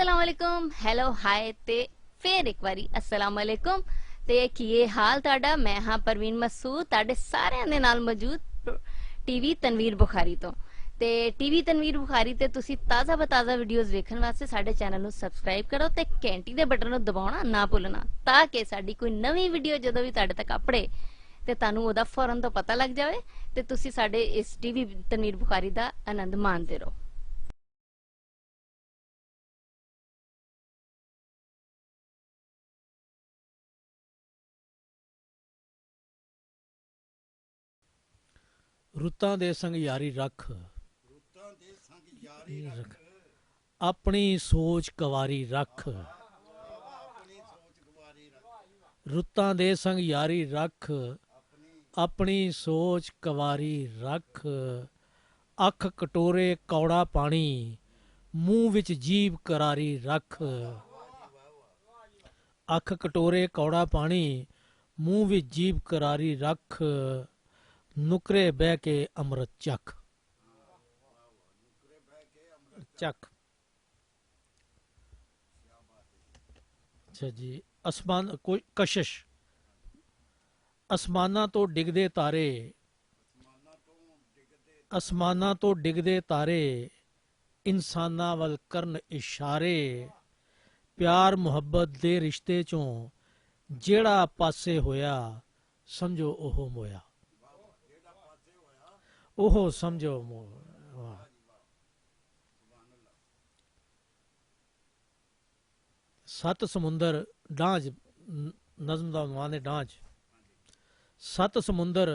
अस्सलाम वालेकुम hello hi ते फिर एक बारी अस्सलाम वालेकुम ते की हाल ताड़ा मैं हाँ परवीन मसूद ताड़े सारे दे नाल मौजूद टीवी तनवीर बुखारी तो ते टीवी तनवीर बुखारी ते तुसी ताज़ा बताज़ा वीडियोस देखने वास्ते साडे चैनल नु सब्सक्राइब करो ते घंटी दे बटन नु दबाना ना भुलना ताकि साडी कोई नवी वीडियो जदों भी ताड़े तक अपड़े ते तानू ओदा फौरन तो पता लग जाए ते तुसी साडे इस टीवी तनवीर बुखारी दा आनंद माणदे रहो। रुत्तां दे संग यारी रख अपनी सोच कवारी रख। रुत्तां दे संग यारी रख अपनी सोच कवारी रख। अख कटोरे कौड़ा पानी मूंह विच जीभ करारी रख। अख कटोरे कौड़ा पानी मूंह विच जीभ करारी रख। नुकरे बह के अमृत चख चख। अच्छा जी। आसमान कोई कशिश आसमाना तो डिगदे तारे आसमाना तो डिगदे तारे इंसाना वल करन इशारे। प्यार मुहब्बत दे रिश्ते चों जेड़ा पासे होया समझो ओहो मोया। ओहो समझो मोया। सत समुंदर डांज नज़म दा उन्वान है डांज। सत समुंदर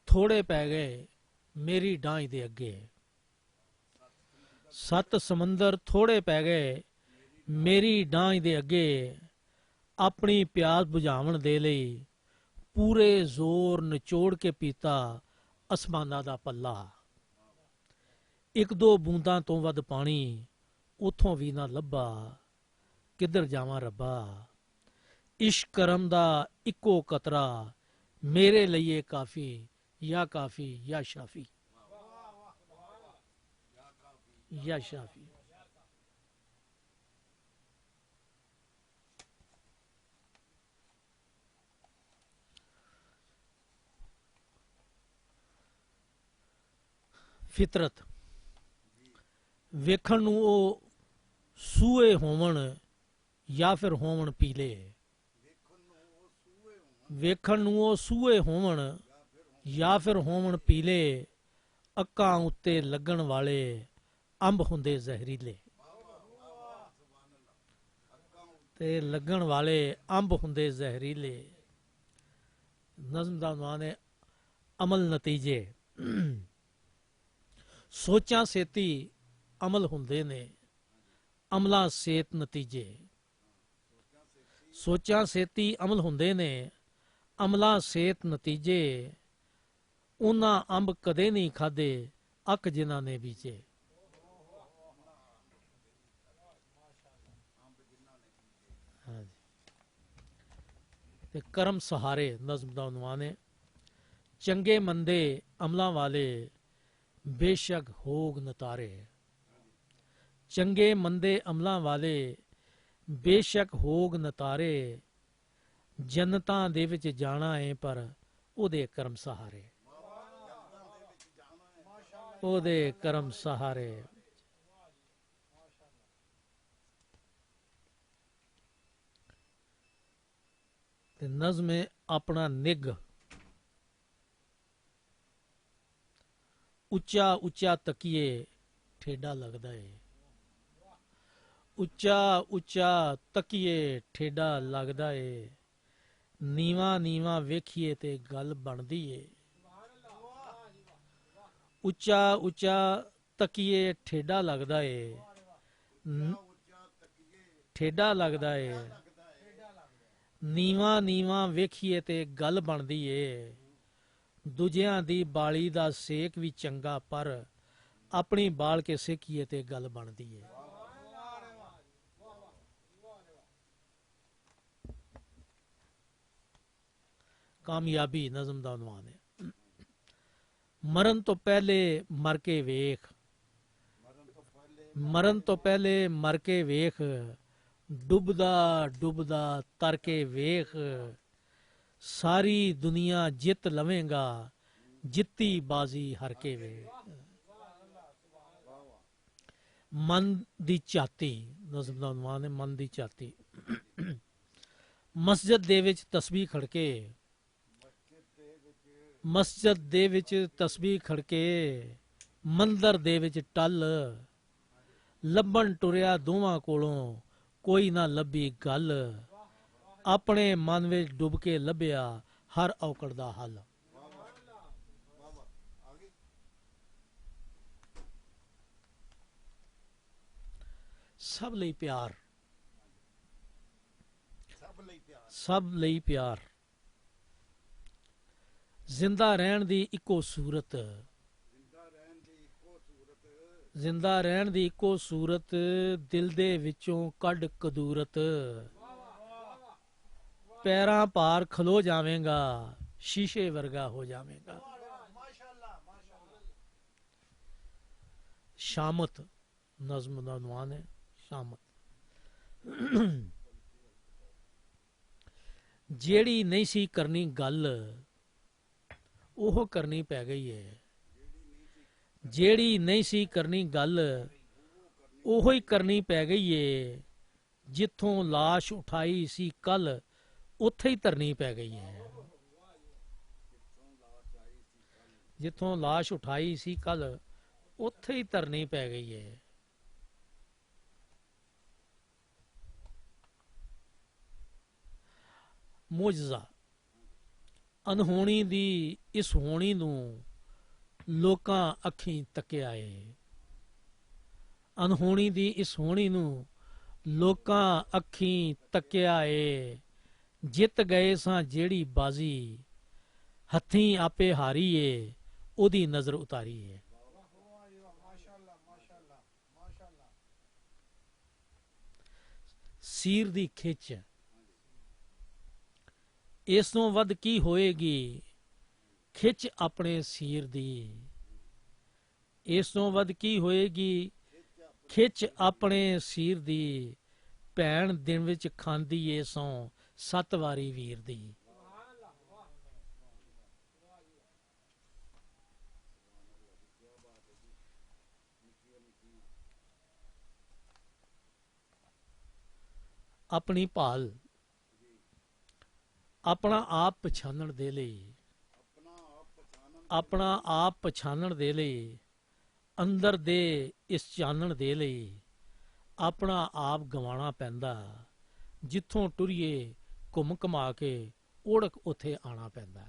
थोड़े पै गए मेरी डांज दे अगे। सत समुंदर थोड़े पै गए मेरी डांज दे अगे। अपनी प्यास बुझावन दे लई पूरे जोर निचोड़ के पीता आसमाना दा पल्ला। एक दो बूंदां तो वध पानी उथों भी ना लब्भा किधर जावां रब्बा। इश्क करम दा इक्को कतरा मेरे लिए काफी या शाफी या शाफी। फितरत वेखण नूं ਉਹ सूए होवण या फिर होवण पीले। ਵੇਖਣ ਨੂੰ ਉਹ ਸੂਏ ਹੋਵਣ ਜਾਂ ਫਿਰ ਹੋਵਣ ਪੀਲੇ। ਅੱਖਾਂ ਉੱਤੇ ਲੱਗਣ ਵਾਲੇ ਅੰਬ ਹੁੰਦੇ ਜ਼ਹਿਰੀਲੇ ਤੇ ਲੱਗਣ ਵਾਲੇ ਅੰਬ ਹੁੰਦੇ ਜ਼ਹਿਰੀਲੇ। ਨਜ਼ਮ ਦਾ ਨਾਮ ਹੈ ਅਮਲ ਨਤੀਜੇ। ਸੋਚਾਂ ਸੇਤੀ ਅਮਲ ਹੁੰਦੇ ਨੇ ਅਮਲਾਂ ਸੇਤ ਨਤੀਜੇ। ਸੋਚਾਂ ਸੇਤੀ ਅਮਲ ਹੁੰਦੇ ਨੇ ਅਮਲਾਂ ਸੇਤ ਨਤੀਜੇ। ਉਹਨਾਂ ਅੰਬ ਕਦੇ ਨਹੀਂ ਖਾਦੇ ਅੱਕ ਜਿਨ੍ਹਾਂ ਨੇ ਬੀਜੇ। ਤੇ ਕਰਮ ਸਹਾਰੇ ਨਜ਼ਮ ਦਾ ਉਨਵਾਨ ਹੈ। ਚੰਗੇ ਮੰਦੇ ਅਮਲਾਂ ਵਾਲੇ ਬੇਸ਼ੱਕ ਹੋਗ ਨਤਾਰੇ। ਚੰਗੇ ਮੰਦੇ ਅਮਲਾਂ ਵਾਲੇ ਬੇਸ਼ੱਕ ਹੋਗ ਨਤਾਰੇ। ਜੰਨਤਾਂ ਦੇ ਵਿੱਚ ਜਾਣਾ ਹੈ ਪਰ ਉਹਦੇ ਕਰਮ ਸਹਾਰੇ। ਉਹਦੇ ਕਰਮ ਸਹਾਰੇ। ਤੇ ਨਜ਼ਮ ਹੈ ਆਪਣਾ ਨਿੱਘ। ਉੱਚਾ ਉੱਚਾ ਤਕੀਏ ਠੇਡਾ ਲੱਗਦਾ ਏ। ਉੱਚਾ ਉੱਚਾ ਤਕੀਏ ਠੇਡਾ ਲੱਗਦਾ ਏ। ਨੀਵਾਂ ਨੀਵਾਂ ਵੇਖੀਏ ਤੇ ਗੱਲ ਬਣਦੀ ਏ। ਉੱਚਾ ਉੱਚਾ ਤਕੀਏ ਠੇਡਾ ਲੱਗਦਾ ਏ। ਠੇਡਾ ਲੱਗਦਾ ਏ। ਨੀਵਾਂ ਨੀਵਾਂ ਵੇਖੀਏ ਤੇ ਗੱਲ ਬਣਦੀ ਏ। ਦੂਜਿਆਂ ਦੀ ਬਾਲੀ ਦਾ ਸੇਕ ਵੀ ਚੰਗਾ ਪਰ ਆਪਣੀ ਬਾਲ ਕੇ ਸੇਕੀਏ ਤੇ ਗੱਲ ਬਣਦੀ ਏ। ਕਾਮਯਾਬੀ ਨਜ਼ਮ ਦਾ ਉਨਵਾਨ ਹੈ। ਮਰਨ ਤੋਂ ਪਹਿਲੇ ਮਰ ਕੇ ਵੇਖ ਮਰਨ ਤੋਂ ਪਹਿਲੇ ਮਰ ਕੇ ਵੇਖ, ਡੁੱਬਦਾ ਡੁੱਬਦਾ ਤਰ ਕੇ ਵੇਖ, ਸਾਰੀ ਦੁਨੀਆ ਜਿੱਤ ਲਵੇਂਗਾ, ਜਿੱਤੀ ਬਾਜ਼ੀ ਹਰ ਕੇ ਵੇਖ। ਮਨ ਦੀ ਝਾਤੀ, ਨਜ਼ਮ ਦਾ ਉਨਵਾਨ ਹੈ ਮਨ ਦੀ ਝਾਤੀ। ਮਸਜਿਦ ਦੇ ਵਿੱਚ ਤਸਬੀਹ ਖੜਕੇ, ਮਸਜਿਦ ਦੇ ਵਿੱਚ ਤਸਬੀਹ ਖੜਕੇ, ਮੰਦਰ ਦੇ ਵਿੱਚ ਟੱਲ, ਲੱਭਣ ਟੁਰਿਆ ਦੋਵਾਂ ਕੋਲੋਂ ਕੋਈ ਨਾ ਲੱਭੀ ਗੱਲ, ਆਪਣੇ ਮਨ ਵਿੱਚ ਡੁੱਬ ਕੇ ਲੱਭਿਆ ਹਰ ਔਕੜ ਦਾ ਹੱਲ। ਸਭ ਲਈ ਪਿਆਰ, ਸਭ ਲਈ ਪਿਆਰ, ਜ਼ਿੰਦਾ ਰਹਿਣ ਦੀ ਇੱਕੋ ਸੂਰਤ, ਜ਼ਿੰਦਾ ਰਹਿਣ ਦੀ ਇੱਕੋ ਸੂਰਤ, ਦਿਲ ਦੇ ਵਿੱਚੋਂ ਕੱਢ ਕਦੂਰਤ, ਪੈਰਾਂ ਭਾਰ ਖਲੋ ਜਾਵੇਂਗਾ, ਸ਼ੀਸ਼ੇ ਵਰਗਾ ਹੋ ਜਾਵੇਂਗਾ। ਸ਼ਾਮਤ, ਨਜ਼ਮ ਦਾ ਉਨਵਾਨ ਹੈ ਸ਼ਾਮਤ। ਜਿਹੜੀ ਨਹੀਂ ਸੀ ਕਰਨੀ ਗੱਲ, ਉਹ ਕਰਨੀ ਪੈ ਗਈ ਹੈ। ਜਿਹੜੀ ਨਹੀਂ ਸੀ ਕਰਨੀ ਗੱਲ, ਉਹੋ ਹੀ ਕਰਨੀ ਪੈ ਗਈ ਏ। ਜਿੱਥੋਂ ਲਾਸ਼ ਉਠਾਈ ਸੀ ਕੱਲ, ਉੱਥੇ ਹੀ ਧਰਨੀ ਪੈ ਗਈ ਹੈ। ਜਿੱਥੋਂ ਲਾਸ਼ ਉਠਾਈ ਸੀ ਕੱਲ, ਉੱਥੇ ਹੀ ਧਰਨੀ ਪੈ ਗਈ ਹੈ। ਮੁਜਜ਼ਾ, ਅਨਹੋਣੀ ਦੀ ਇਸ ਹੋਣੀ ਨੂੰ ਲੋਕਾਂ ਅੱਖੀਂ ਤੱਕਿਆ ਏ। ਅਨਹੋਣੀ ਦੀ ਇਸ ਹੋਣੀ ਨੂੰ ਲੋਕਾਂ ਅੱਖੀਂ ਤੱਕਿਆ ਏ। ਜਿੱਤ ਗਏ ਸਾਂ ਜਿਹੜੀ ਬਾਜ਼ੀ, ਹੱਥੀਂ ਆਪੇ ਹਾਰੀ ਏ, ਉਹਦੀ ਨਜ਼ਰ ਉਤਾਰੀ ਏ। ਸੀਰ ਦੀ ਖਿੱਚ, ਇਸ ਤੋਂ ਵੱਧ ਕੀ ਹੋਏਗੀ ਖਿੱਚ ਆਪਣੇ ਸੀਰ ਦੀ। ਇਸ ਤੋਂ ਵੱਧ ਕੀ ਹੋਏਗੀ ਖਿੱਚ ਆਪਣੇ ਸੀਰ ਦੀ। ਭੈਣ ਦਿਨ ਵਿੱਚ ਖਾਂਦੀ ਏ ਸੌ 7 ਵਾਰੀ ਵੀਰ ਦੀ। ਆਪਣੀ ਭਾਲ, ਆਪਣਾ ਆਪ ਪਛਾਣਨ ਦੇ ਲਈ, ਆਪਣਾ ਆਪ ਪਛਾਣਨ ਦੇ ਲਈ, ਅੰਦਰ ਦੇ ਇਸ ਚਾਨਣ ਦੇ ਲਈ ਆਪਣਾ ਆਪ ਗਵਾਉਣਾ ਪੈਂਦਾ। ਜਿੱਥੋਂ ਟੁਰੀਏ ਘੁੰਮ ਘਮਾ ਕੇ ਓੜਕ ਉੱਥੇ ਆਉਣਾ ਪੈਂਦਾ।